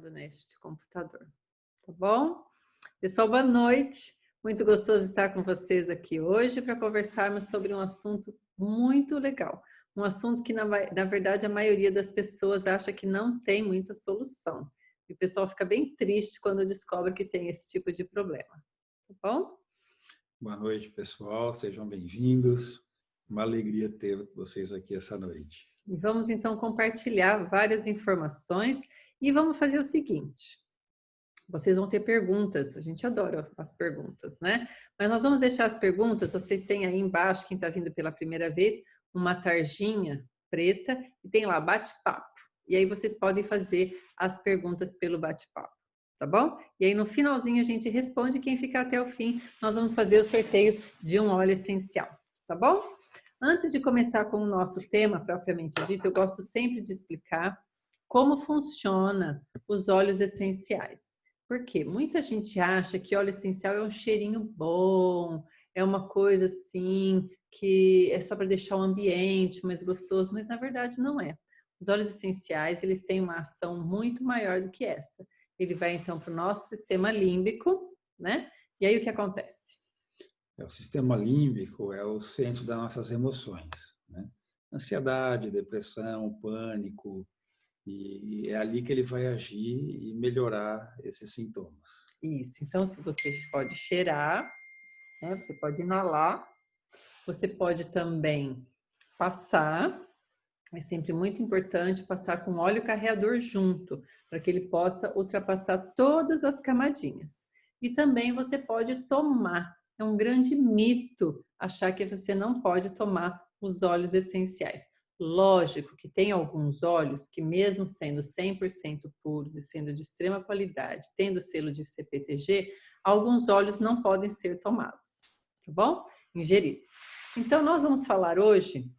neste computador, tá bom? Pessoal, boa noite. Muito gostoso estar com vocês aqui hoje para conversarmos sobre um assunto muito legal. Um assunto que, na verdade, a maioria das pessoas acha que não tem muita solução. E o pessoal fica bem triste quando descobre que tem esse tipo de problema, tá bom? Boa noite, pessoal. Sejam bem-vindos. Uma alegria ter vocês aqui essa noite. E vamos, então, compartilhar várias informações e vamos fazer o seguinte. Vocês vão ter perguntas, a gente adora as perguntas, né? Mas nós vamos deixar as perguntas, vocês têm aí embaixo, quem está vindo pela primeira vez, uma tarjinha preta e tem lá bate-papo. E aí vocês podem fazer as perguntas pelo bate-papo, tá bom? E aí no finalzinho a gente responde, quem ficar até o fim, nós vamos fazer o sorteio de um óleo essencial, tá bom? Antes de começar com o nosso tema propriamente dito, eu gosto sempre de explicar como funciona os óleos essenciais. Por quê? Muita gente acha que óleo essencial é um cheirinho bom, é uma coisa assim que é só para deixar o ambiente mais gostoso, mas na verdade não é. Os óleos essenciais, eles têm uma ação muito maior do que essa. Ele vai então para o nosso sistema límbico, né? E aí o que acontece? O sistema límbico é o centro das nossas emoções, né? Ansiedade, depressão, pânico, e é ali que ele vai agir e melhorar esses sintomas. Isso, então se você pode cheirar, né? Você pode inalar, você pode também passar. É sempre muito importante passar com óleo carreador junto, para que ele possa ultrapassar todas as camadinhas. E também você pode tomar. É um grande mito achar que você não pode tomar os óleos essenciais. Lógico que tem alguns óleos que, mesmo sendo 100% puros e sendo de extrema qualidade, tendo selo de CPTG, alguns óleos não podem ser tomados, tá bom? Ingeridos. Então, nós vamos falar hoje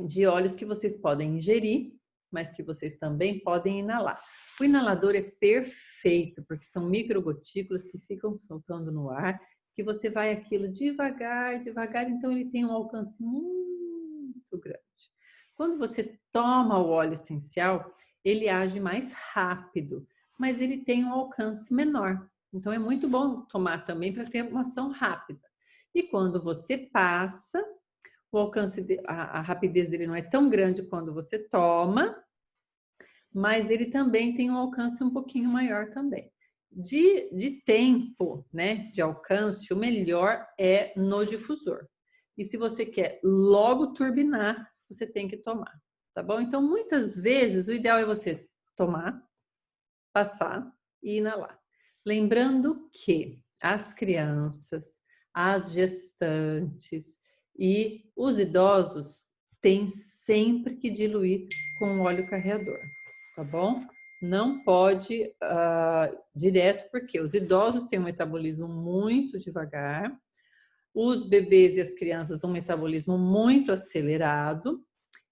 de óleos que vocês podem ingerir, mas que vocês também podem inalar. O inalador é perfeito, porque são microgotículas que ficam soltando no ar, que você vai aquilo devagar, devagar, então ele tem um alcance muito grande. Quando você toma o óleo essencial, ele age mais rápido, mas ele tem um alcance menor. Então é muito bom tomar também para ter uma ação rápida. E quando você passa, o alcance, a rapidez dele não é tão grande quando você toma, mas ele também tem um alcance um pouquinho maior também. De tempo, né, de alcance, o melhor é no difusor. E se você quer logo turbinar, você tem que tomar, tá bom? Então, muitas vezes, o ideal é você tomar, passar e inalar. Lembrando que as crianças, as gestantes e os idosos têm sempre que diluir com óleo carreador, tá bom? Não pode direto, porque os idosos têm um metabolismo muito devagar, os bebês e as crianças um metabolismo muito acelerado,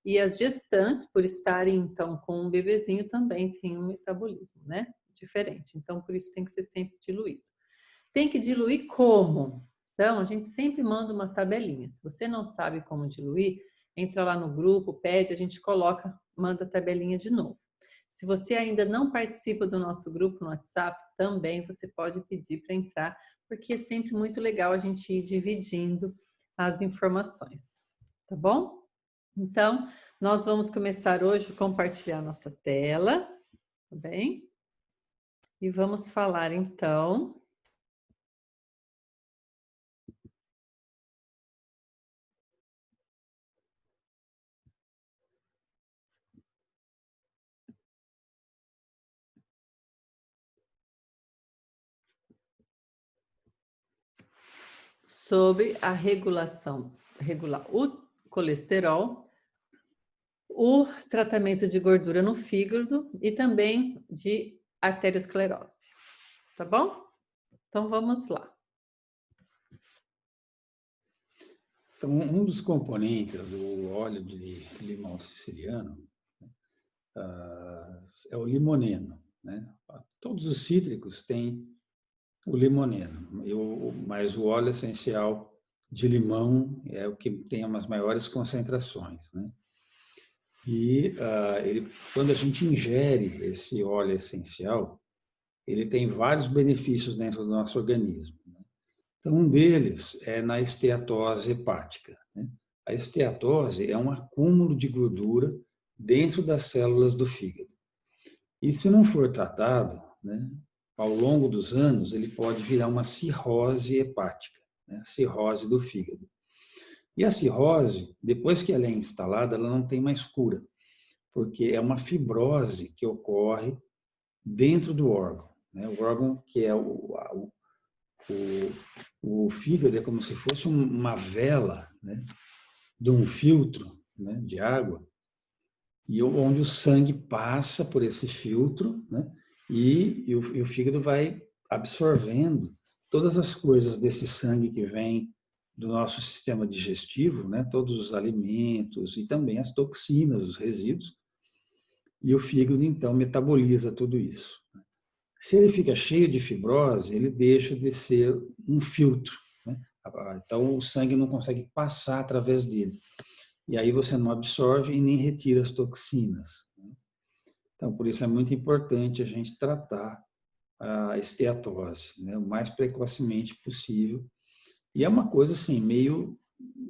e as gestantes, por estarem então com um bebezinho, também têm um metabolismo, né? Diferente. Então, por isso tem que ser sempre diluído. Tem que diluir como? Então, a gente sempre manda uma tabelinha. Se você não sabe como diluir, entra lá no grupo, pede, a gente coloca, manda a tabelinha de novo. Se você ainda não participa do nosso grupo no WhatsApp, também você pode pedir para entrar, porque é sempre muito legal a gente ir dividindo as informações, tá bom? Então, nós vamos começar hoje a compartilhar nossa tela, tá bem? E vamos falar então sobre a regular o colesterol, o tratamento de gordura no fígado e também de arteriosclerose, tá bom? Então vamos lá. Então, um dos componentes do óleo de limão siciliano é o limoneno, né? Todos os cítricos têm o limoneno, mas o óleo essencial de limão é o que tem as maiores concentrações, né? E quando a gente ingere esse óleo essencial, ele tem vários benefícios dentro do nosso organismo, né? Então, um deles é na esteatose hepática, né? A esteatose é um acúmulo de gordura dentro das células do fígado. E se não for tratado, né, ao longo dos anos, ele pode virar uma cirrose hepática, né, cirrose do fígado. E a cirrose, depois que ela é instalada, ela não tem mais cura, porque é uma fibrose que ocorre dentro do órgão, né? O órgão que é o fígado é como se fosse uma vela, né, de um filtro, né, de água, e onde o sangue passa por esse filtro, né, e o fígado vai absorvendo todas as coisas desse sangue que vem do nosso sistema digestivo, né, todos os alimentos e também as toxinas, os resíduos, e o fígado então metaboliza tudo isso. Se ele fica cheio de fibrose, ele deixa de ser um filtro, né? Então o sangue não consegue passar através dele. E aí você não absorve e nem retira as toxinas, né? Então por isso é muito importante a gente tratar a esteatose, né, o mais precocemente possível. E é uma coisa assim meio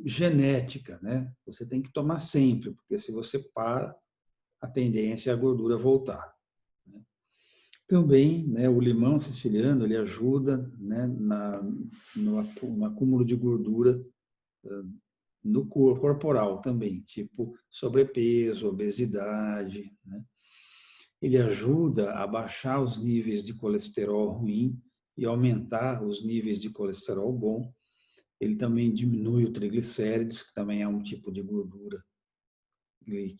genética, né? Você tem que tomar sempre, porque se você para, a tendência é a gordura voltar. Também, né, o limão siciliano ele ajuda, né, no acúmulo de gordura no corpo corporal também, tipo sobrepeso, obesidade, né? Ele ajuda a baixar os níveis de colesterol ruim e aumentar os níveis de colesterol bom. Ele também diminui o triglicérides, que também é um tipo de gordura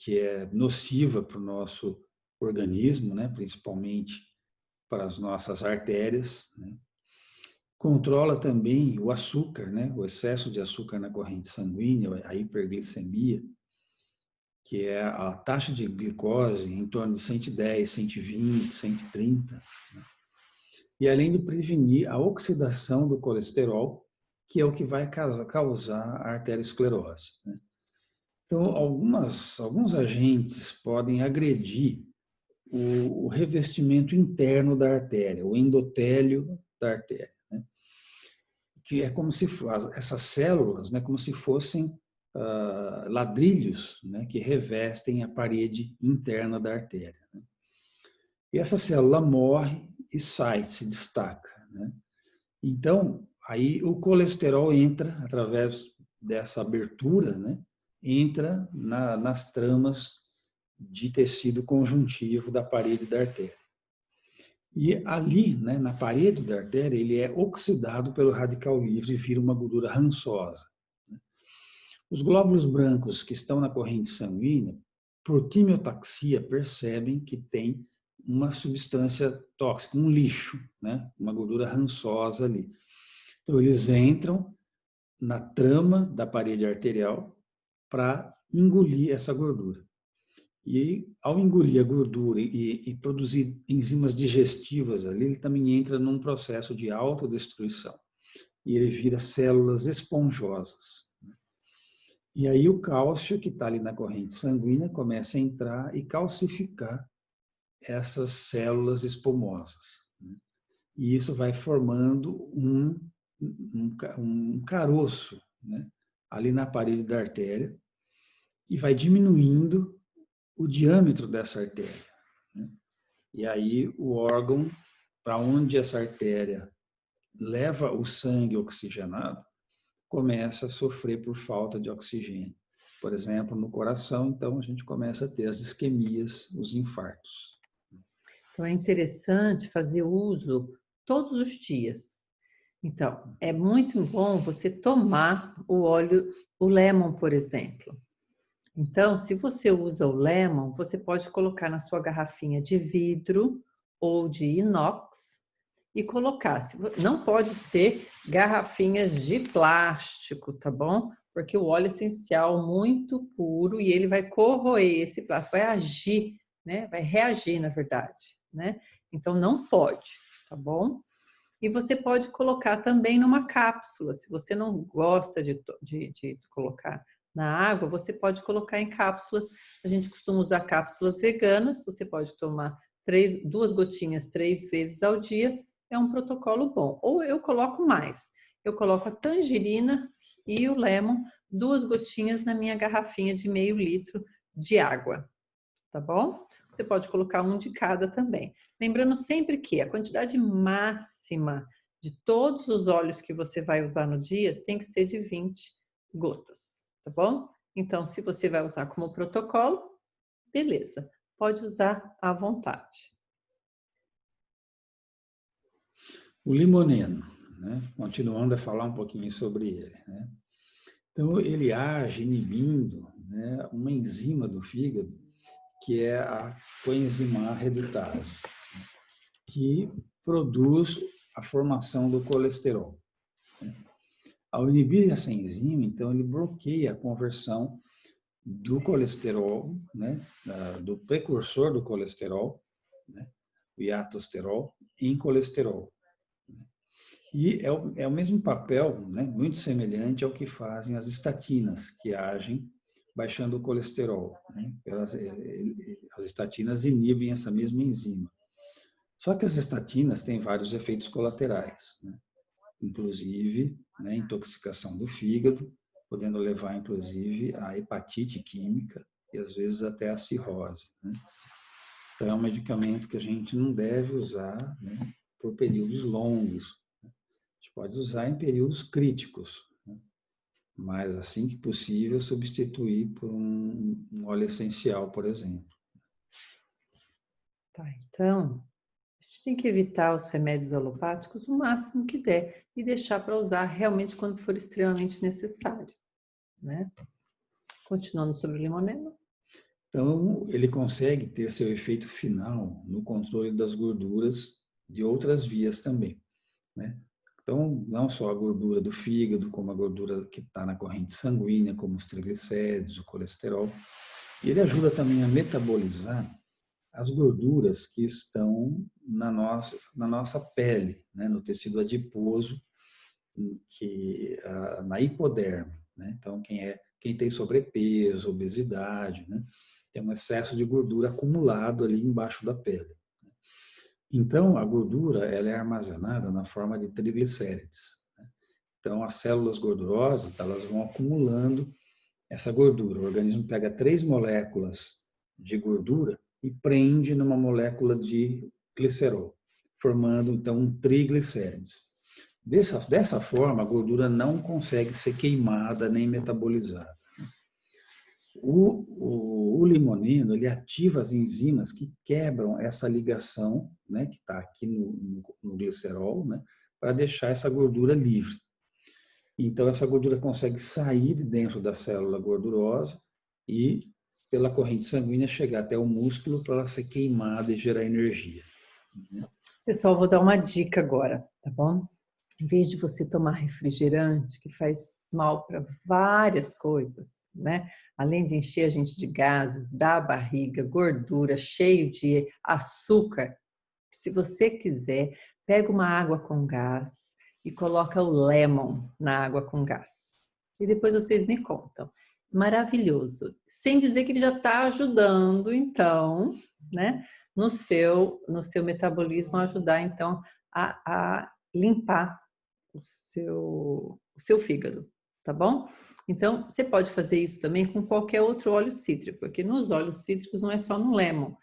que é nociva para o nosso organismo, né, principalmente para as nossas artérias, né? Controla também o açúcar, né? O excesso de açúcar na corrente sanguínea, a hiperglicemia, que é a taxa de glicose em torno de 110, 120, 130. Né? E além de prevenir a oxidação do colesterol, que é o que vai causar a arteriosclerose, né? Então, alguns agentes podem agredir o revestimento interno da artéria, o endotélio da artéria, né? Que é como se essas células, né, como se fossem ladrilhos, né, que revestem a parede interna da artéria, né? E essa célula morre e sai, se destaca, né? Então, aí o colesterol entra através dessa abertura, né? Entra nas tramas de tecido conjuntivo da parede da artéria. E ali, né, na parede da artéria, ele é oxidado pelo radical livre e vira uma gordura rançosa. Os glóbulos brancos que estão na corrente sanguínea, por quimiotaxia, percebem que tem uma substância tóxica, um lixo, né, uma gordura rançosa ali. Então, eles entram na trama da parede arterial para engolir essa gordura. E ao engolir a gordura e produzir enzimas digestivas ali, ele também entra num processo de autodestruição. E ele vira células esponjosas. E aí o cálcio que está ali na corrente sanguínea começa a entrar e calcificar essas células espumosas. E isso vai formando um caroço, né, ali na parede da artéria e vai diminuindo o diâmetro dessa artéria, né? E aí o órgão para onde essa artéria leva o sangue oxigenado começa a sofrer por falta de oxigênio. Por exemplo, no coração, então a gente começa a ter as isquemias, os infartos. Então é interessante fazer uso todos os dias. Então, é muito bom você tomar o óleo, o lemon, por exemplo. Então, se você usa o lemon, você pode colocar na sua garrafinha de vidro ou de inox e colocar. Não pode ser garrafinhas de plástico, tá bom? Porque o óleo essencial muito puro e ele vai corroer esse plástico, vai agir, né? Vai reagir, na verdade, né? Então não pode, tá bom? E você pode colocar também numa cápsula, se você não gosta de colocar na água, você pode colocar em cápsulas. A gente costuma usar cápsulas veganas, você pode tomar 2 gotinhas 3 vezes ao dia, é um protocolo bom. Ou eu coloco mais, eu coloco a tangerina e o lemon, 2 gotinhas na minha garrafinha de meio litro de água, tá bom? Você pode colocar um de cada também. Lembrando sempre que a quantidade máxima de todos os óleos que você vai usar no dia tem que ser de 20 gotas, tá bom? Então, se você vai usar como protocolo, beleza, pode usar à vontade. O limoneno, né? Continuando a falar um pouquinho sobre ele, né? Então, ele age inibindo, né, uma enzima do fígado, que é a coenzima redutase, que produz a formação do colesterol. Ao inibir essa enzima, então, ele bloqueia a conversão do colesterol, né, do precursor do colesterol, né, o iatosterol, em colesterol. E é o mesmo papel, né, muito semelhante ao que fazem as estatinas, que agem baixando o colesterol. Né? As estatinas inibem essa mesma enzima. Só que as estatinas têm vários efeitos colaterais, né? Inclusive, né, intoxicação do fígado, podendo levar, inclusive, a hepatite química e, às vezes, até a cirrose. Né? Então, é um medicamento que a gente não deve usar, né, por períodos longos. A gente pode usar em períodos críticos, né? Mas, assim que possível, substituir por um óleo essencial, por exemplo. Tá, então, a gente tem que evitar os remédios alopáticos o máximo que der e deixar para usar realmente quando for extremamente necessário, né? Continuando sobre o limoneno. Então, ele consegue ter seu efeito final no controle das gorduras de outras vias também, né? Então, não só a gordura do fígado, como a gordura que está na corrente sanguínea, como os triglicéridos, o colesterol. E ele ajuda também a metabolizar as gorduras que estão na nossa pele, né? No tecido adiposo, na hipoderme, né? Então, quem tem sobrepeso, obesidade, né? Tem um excesso de gordura acumulado ali embaixo da pele. Então, a gordura ela é armazenada na forma de triglicérides. Então, as células gordurosas elas vão acumulando essa gordura. O organismo pega 3 moléculas de gordura e prende numa molécula de glicerol, formando, então, um triglicérides. Dessa forma, a gordura não consegue ser queimada nem metabolizada. O limoneno ele ativa as enzimas que quebram essa ligação, né, que está aqui no glicerol, né, para deixar essa gordura livre. Então, essa gordura consegue sair de dentro da célula gordurosa e, pela corrente sanguínea, chegar até o músculo para ela ser queimada e gerar energia. Pessoal, vou dar uma dica agora, tá bom? Em vez de você tomar refrigerante, que faz mal para várias coisas, né? Além de encher a gente de gases, da barriga, gordura, cheio de açúcar. Se você quiser, pega uma água com gás e coloca o lemon na água com gás. E depois vocês me contam. Maravilhoso. Sem dizer que ele já está ajudando, então, né? No seu metabolismo, ajudar, então, a limpar o seu fígado, tá bom? Então, você pode fazer isso também com qualquer outro óleo cítrico, porque nos óleos cítricos não é só no lemon,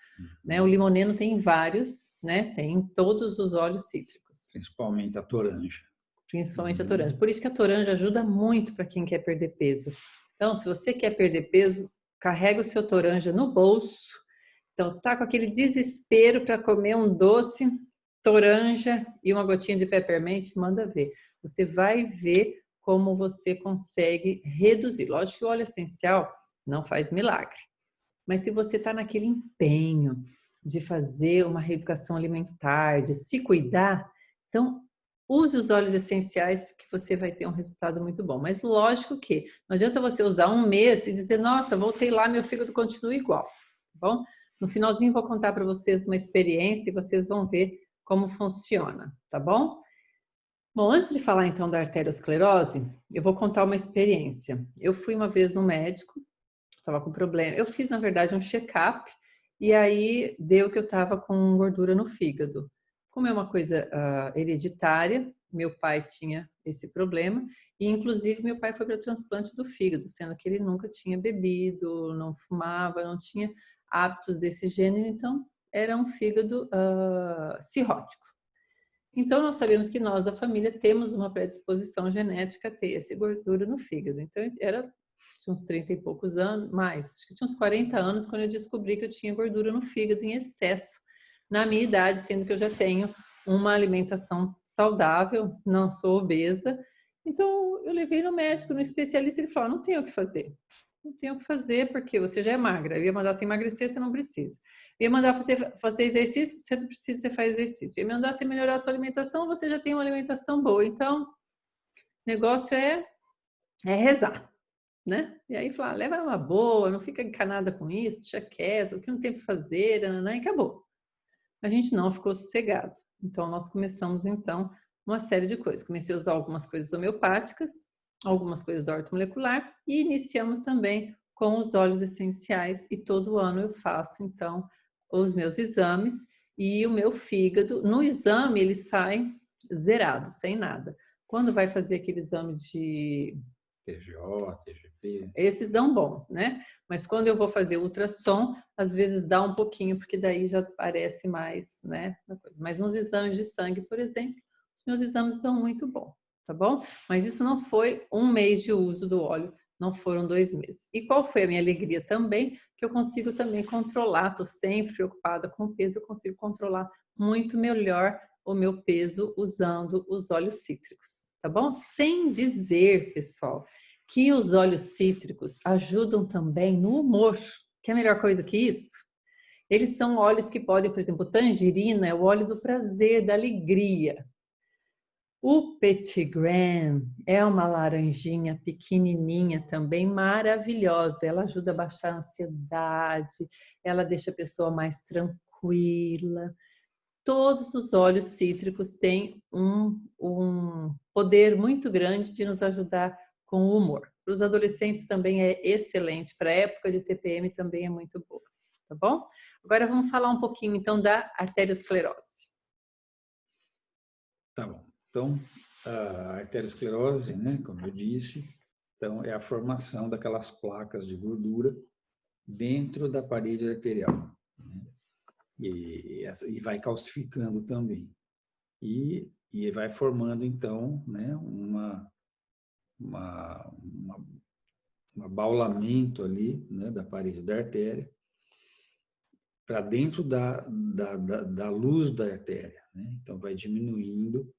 né? O limoneno tem vários, né? Tem em todos os óleos cítricos. Principalmente a toranja. Principalmente a toranja. Por isso que a toranja ajuda muito para quem quer perder peso. Então, se você quer perder peso, carrega o seu toranja no bolso. Então, tá com aquele desespero para comer um doce, toranja e uma gotinha de peppermint, manda ver. Você vai ver como você consegue reduzir. Lógico que o óleo essencial não faz milagre. Mas se você está naquele empenho de fazer uma reeducação alimentar, de se cuidar, então use os óleos essenciais que você vai ter um resultado muito bom. Mas lógico que não adianta você usar um mês e dizer, nossa, voltei lá, meu fígado continua igual, tá bom? No finalzinho vou contar para vocês uma experiência e vocês vão ver como funciona, tá bom? Bom, antes de falar então da arteriosclerose, eu vou contar uma experiência. Eu fui uma vez no médico, estava com problema. Eu fiz, na verdade, um check-up e aí deu que eu estava com gordura no fígado. Como é uma coisa hereditária, meu pai tinha esse problema e, inclusive, meu pai foi para transplante do fígado, sendo que ele nunca tinha bebido, não fumava, não tinha hábitos desse gênero, então era um fígado cirrótico. Então, nós sabemos que nós da família temos uma predisposição genética a ter essa gordura no fígado. Então, tinha uns 30 e poucos anos, mais, acho que tinha uns 40 anos quando eu descobri que eu tinha gordura no fígado em excesso na minha idade, sendo que eu já tenho uma alimentação saudável, não sou obesa. Então, eu levei no médico, no especialista, ele falou, não tem o que fazer. Não tem o que fazer porque você já é magra. Eu ia mandar você emagrecer, você não precisa. Eu ia mandar você fazer exercício, você não precisa, você faz exercício. Eu ia mandar você melhorar a sua alimentação, você já tem uma alimentação boa. Então, o negócio é rezar, né? E aí falar, leva uma boa, não fica encanada com isso, deixa quieto, o que não tem para fazer, e acabou. A gente não ficou sossegado. Então, nós começamos, então, uma série de coisas. Comecei a usar algumas coisas homeopáticas, algumas coisas da ortomolecular e iniciamos também com os óleos essenciais e todo ano eu faço, então, os meus exames e o meu fígado. No exame, ele sai zerado, sem nada. Quando vai fazer aquele exame de TGO, TGP. esses dão bons, né? Mas quando eu vou fazer ultrassom, às vezes dá um pouquinho, porque daí já parece mais, né? Mas nos exames de sangue, por exemplo, os meus exames dão muito bom, tá bom? Mas isso não foi um mês de uso do óleo, não foram 2 meses. E qual foi a minha alegria também? Que eu consigo também controlar, tô sempre preocupada com o peso, eu consigo controlar muito melhor o meu peso usando os óleos cítricos, tá bom? Sem dizer, pessoal, que os óleos cítricos ajudam também no humor. Que é a melhor coisa que isso? Eles são óleos que podem, por exemplo, tangerina é o óleo do prazer, da alegria. O Petitgrain é uma laranjinha pequenininha também maravilhosa. Ela ajuda a baixar a ansiedade, ela deixa a pessoa mais tranquila. Todos os óleos cítricos têm um poder muito grande de nos ajudar com o humor. Para os adolescentes também é excelente, para a época de TPM também é muito boa, tá bom? Agora vamos falar um pouquinho então da arteriosclerose. Tá bom. Então, a arteriosclerose, né, como eu disse, então é a formação daquelas placas de gordura dentro da parede arterial, né? E vai calcificando também. E vai formando, então, né, um abaulamento ali, né, da parede da artéria para dentro da luz da artéria, né? Então, vai diminuindo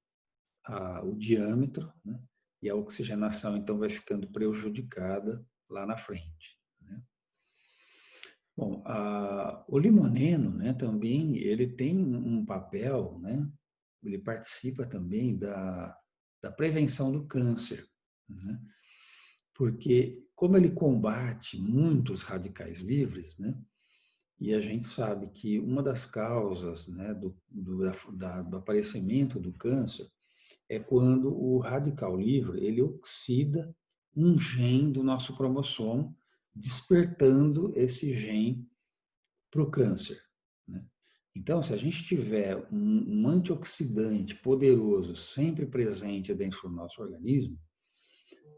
o diâmetro, né? E a oxigenação, então, vai ficando prejudicada lá na frente, né? Bom, o limoneno, né, também, ele tem um papel, né? Ele participa também da prevenção do câncer, né? Porque, como ele combate muitos radicais livres, né? E a gente sabe que uma das causas, né, do aparecimento do câncer é quando o radical livre ele oxida um gene do nosso cromossomo, despertando esse gene para o câncer, né? Então, se a gente tiver um antioxidante poderoso sempre presente dentro do nosso organismo,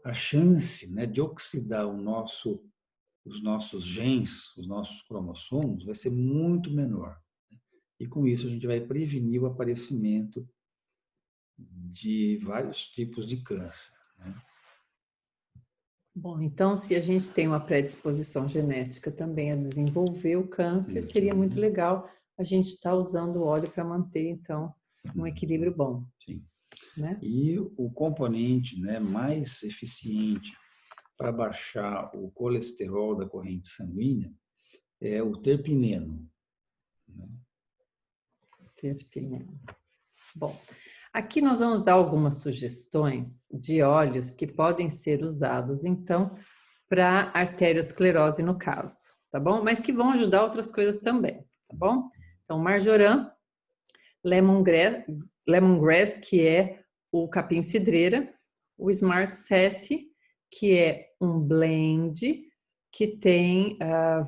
a chance, né, de oxidar os nossos genes, os nossos cromossomos, vai ser muito menor. E com isso a gente vai prevenir o aparecimento de vários tipos de câncer, né? Bom, então se a gente tem uma predisposição genética também a desenvolver o câncer, seria muito legal a gente estar usando o óleo para manter, então, um equilíbrio bom. Sim. Né? E o componente, né, mais eficiente para baixar o colesterol da corrente sanguínea é o terpineno, né? Terpineno. Bom, aqui nós vamos dar algumas sugestões de óleos que podem ser usados, então, para arteriosclerose no caso, tá bom? Mas que vão ajudar outras coisas também, tá bom? Então, marjoram, lemongrass, que é o capim-cidreira, o Smart Sassy, que é um blend que tem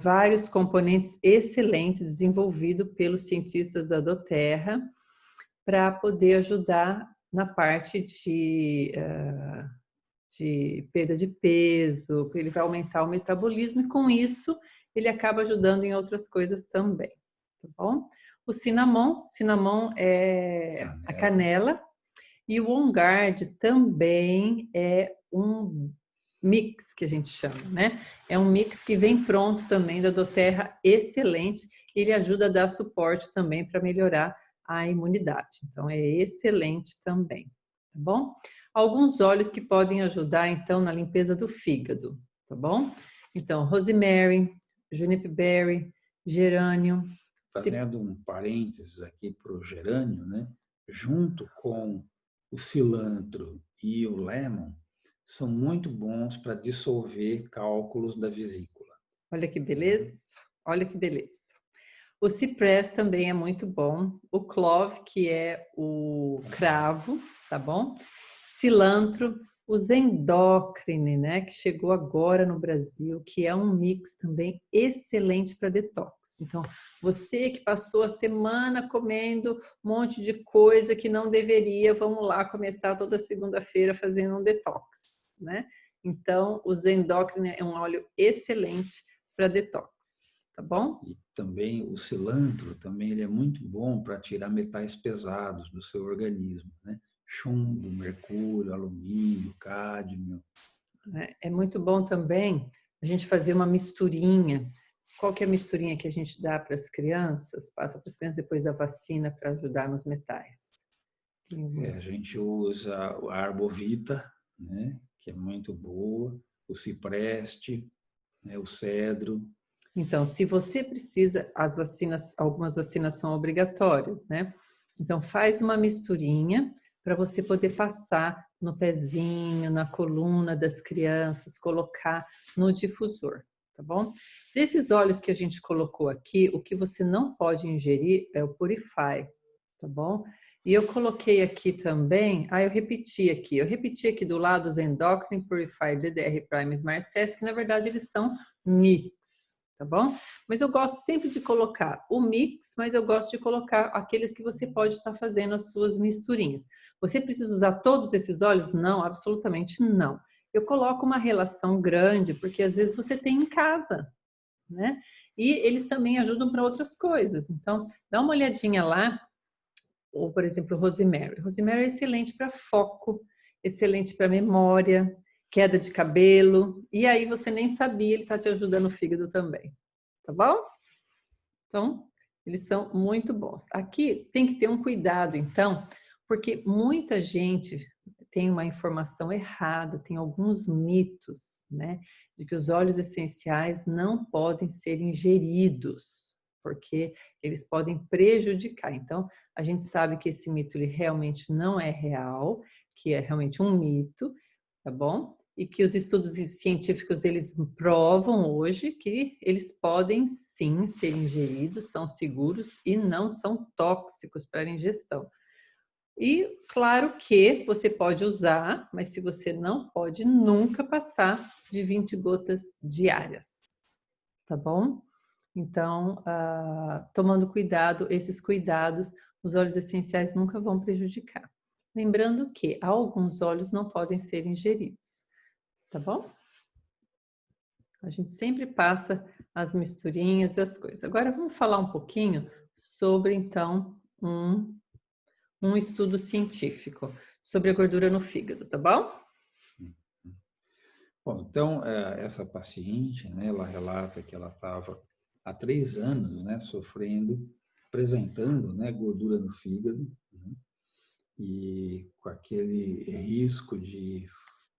vários componentes excelentes desenvolvido pelos cientistas da doTERRA para poder ajudar na parte de perda de peso, ele vai aumentar o metabolismo e com isso ele acaba ajudando em outras coisas também, tá bom? O cinnamon é a canela e o On Guard também é um mix que a gente chama, né? É um mix que vem pronto também da doTERRA, excelente. Ele ajuda a dar suporte também para melhorar a imunidade. Então, é excelente também, tá bom? Alguns óleos que podem ajudar, então, na limpeza do fígado, tá bom? Então, rosemary, juniper berry, gerânio. Fazendo um parênteses aqui para o gerânio, né? Junto com o cilantro e o lemon, são muito bons para dissolver cálculos da vesícula. Olha que beleza, olha que beleza. O ciprés também é muito bom. O clove, que é o cravo, tá bom? Cilantro, os endócrine, né? Que chegou agora no Brasil, que é um mix também excelente para detox. Então, você que passou a semana comendo um monte de coisa que não deveria, vamos lá começar toda segunda-feira fazendo um detox, né? Então, os endócrine é um óleo excelente para detox. Tá bom? E também o cilantro, também ele é muito bom para tirar metais pesados do seu organismo, né? Chumbo, mercúrio, alumínio, cádmio. É muito bom também a gente fazer uma misturinha. Qual que é a misturinha que a gente dá para as crianças? Passa para as crianças depois da vacina para ajudar nos metais. A gente usa a Arbovita, né? Que é muito boa, o cipreste, né? O cedro. Então, se você precisa, as vacinas, algumas vacinas são obrigatórias, né? Então, faz uma misturinha para você poder passar no pezinho, na coluna das crianças, colocar no difusor, tá bom? Desses óleos que a gente colocou aqui, o que você não pode ingerir é o Purify, tá bom? E eu coloquei aqui também, eu repeti aqui do lado os Endocrine Purify DDR Prime Smart Sass, que na verdade eles são mix, tá bom? Mas eu gosto sempre de colocar o mix, mas eu gosto de colocar aqueles que você pode estar fazendo as suas misturinhas. Você precisa usar todos esses óleos? Não, absolutamente não. Eu coloco uma relação grande, porque às vezes você tem em casa, né? E eles também ajudam para outras coisas. Então, dá uma olhadinha lá, ou por exemplo, rosemary. Rosemary é excelente para foco, excelente para memória, queda de cabelo, e aí você nem sabia, ele está te ajudando no fígado também, tá bom? Então, eles são muito bons. Aqui tem que ter um cuidado, então, porque muita gente tem uma informação errada, tem alguns mitos, né, de que os óleos essenciais não podem ser ingeridos, porque eles podem prejudicar. Então, a gente sabe que esse mito ele realmente não é real, que é realmente um mito, tá bom? E que os estudos científicos eles provam hoje que eles podem sim ser ingeridos, são seguros e não são tóxicos para a ingestão. E claro que você pode usar, mas se você não pode nunca passar de 20 gotas diárias, tá bom? Então, tomando cuidado, esses cuidados, os óleos essenciais nunca vão prejudicar. Lembrando que alguns óleos não podem ser ingeridos, tá bom? A gente sempre passa as misturinhas e as coisas. Agora vamos falar um pouquinho sobre, então, um estudo científico sobre a gordura no fígado, tá bom? Bom, então, essa paciente, né, ela relata que ela estava há 3 anos, né, sofrendo, apresentando, né, gordura no fígado, né, e com aquele risco de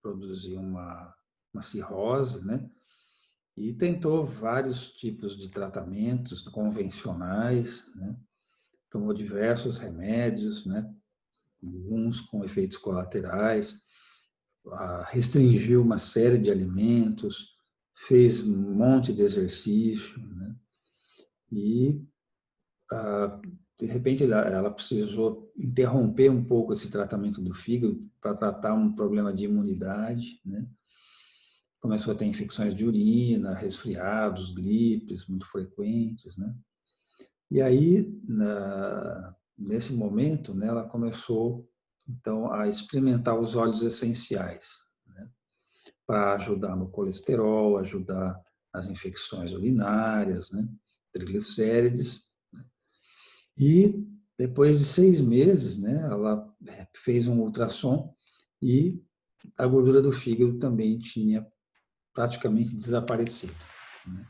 produzir uma cirrose, né, e tentou vários tipos de tratamentos convencionais, né, tomou diversos remédios, né, alguns com efeitos colaterais, restringiu uma série de alimentos, fez um monte de exercício, né? E de repente, ela precisou interromper um pouco esse tratamento do fígado para tratar um problema de imunidade, né? Começou a ter infecções de urina, resfriados, gripes muito frequentes, né? E aí, nesse momento, né, ela começou, então, a experimentar os óleos essenciais, né, para ajudar no colesterol, ajudar nas infecções urinárias, né, triglicérides. E depois de 6 meses, né, ela fez um ultrassom e a gordura do fígado também tinha praticamente desaparecido, né?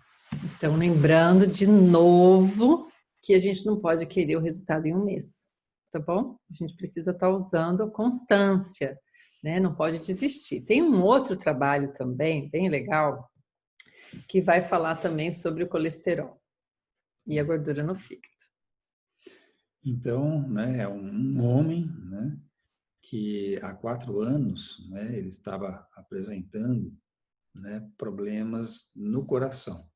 Então, lembrando de novo que a gente não pode querer o resultado em um mês, tá bom? A gente precisa estar usando a constância, né? Não pode desistir. Tem um outro trabalho também, bem legal, que vai falar também sobre o colesterol e a gordura no fígado. Então, né, é um homem, né, que há 4 anos, né, ele estava apresentando, né, problemas no coração.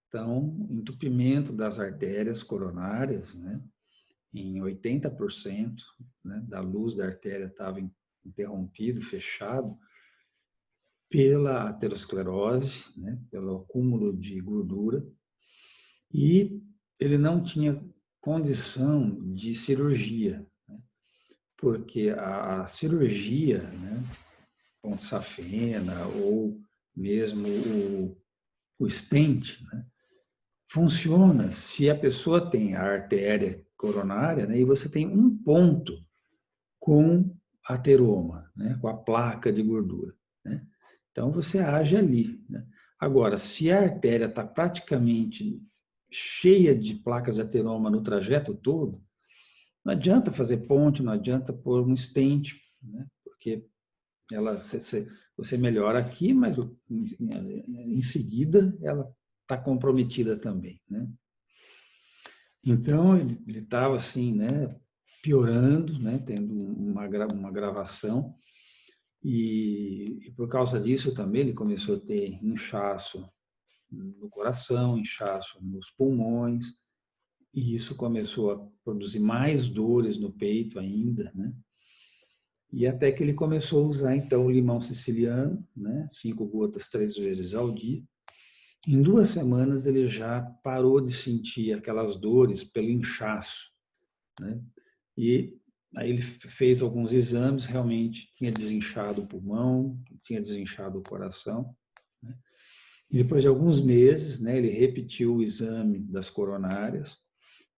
Então, entupimento das artérias coronárias, né, em 80%, né, da luz da artéria estava interrompido, fechado, pela aterosclerose, né, pelo acúmulo de gordura, e ele não tinha condição de cirurgia, né, porque a cirurgia, né, ponto safena ou mesmo o stent, né, funciona se a pessoa tem a artéria coronária, né, e você tem um ponto com ateroma, né, com a placa de gordura, né? Então você age ali, né? Agora, se a artéria está praticamente cheia de placas de ateroma no trajeto todo, não adianta fazer ponte, não adianta pôr um stent, né? Porque você melhora aqui, mas em seguida ela está comprometida também, né? Então ele estava assim, né, piorando, né, tendo uma gravação e por causa disso também ele começou a ter inchaço no coração, inchaço nos pulmões e isso começou a produzir mais dores no peito ainda, né? E até que ele começou a usar então o limão siciliano, né, 5 gotas 3 vezes ao dia. Em 2 semanas ele já parou de sentir aquelas dores pelo inchaço, né? E aí ele fez alguns exames, realmente tinha desinchado o pulmão, tinha desinchado o coração, né? E depois de alguns meses, né, ele repetiu o exame das coronárias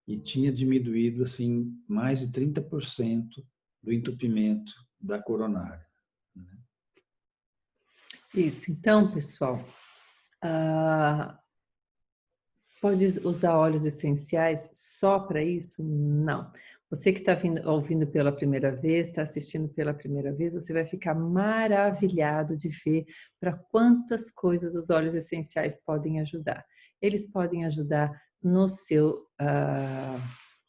e tinha diminuído assim mais de 30% do entupimento da coronária, né? Isso. Então, pessoal, pode usar óleos essenciais só para isso? Não. Você que está ouvindo pela primeira vez, está assistindo pela primeira vez, você vai ficar maravilhado de ver para quantas coisas os óleos essenciais podem ajudar. Eles podem ajudar no seu,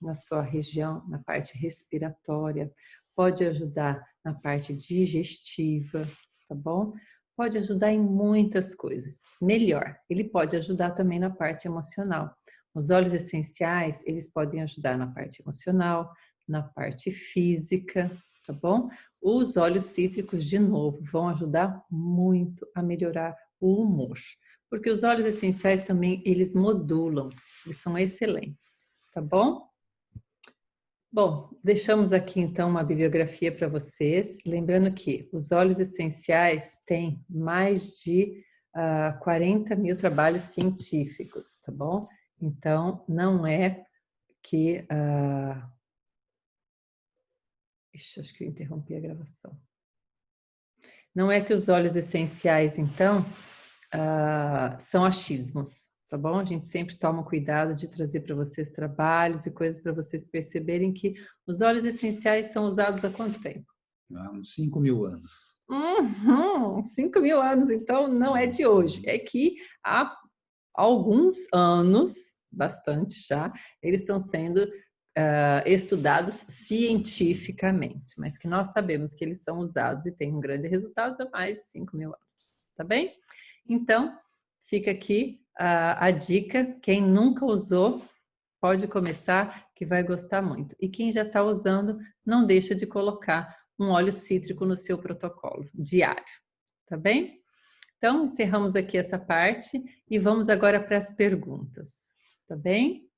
na sua região, na parte respiratória, pode ajudar na parte digestiva, tá bom? Pode ajudar em muitas coisas. Melhor, ele pode ajudar também na parte emocional. Os óleos essenciais, eles podem ajudar na parte emocional, na parte física, tá bom? Os óleos cítricos, de novo, vão ajudar muito a melhorar o humor, porque os óleos essenciais também, eles modulam, eles são excelentes, tá bom? Bom, deixamos aqui então uma bibliografia para vocês. Lembrando que os óleos essenciais têm mais de 40 mil trabalhos científicos, tá bom? Então, não é que. Acho que eu interrompi a gravação. Não é que os óleos essenciais, então, são achismos, tá bom? A gente sempre toma cuidado de trazer para vocês trabalhos e coisas para vocês perceberem que os óleos essenciais são usados há quanto tempo? Há uns 5.000 anos. 5 mil anos, então não é de hoje. É que há alguns anos, bastante já, eles estão sendo estudados cientificamente, mas que nós sabemos que eles são usados e têm um grande resultado há mais de 5 mil anos, tá bem? Então, fica aqui a dica, quem nunca usou, pode começar que vai gostar muito. E quem já está usando, não deixa de colocar um óleo cítrico no seu protocolo diário, tá bem? Então, encerramos aqui essa parte e vamos agora para as perguntas, tá bem?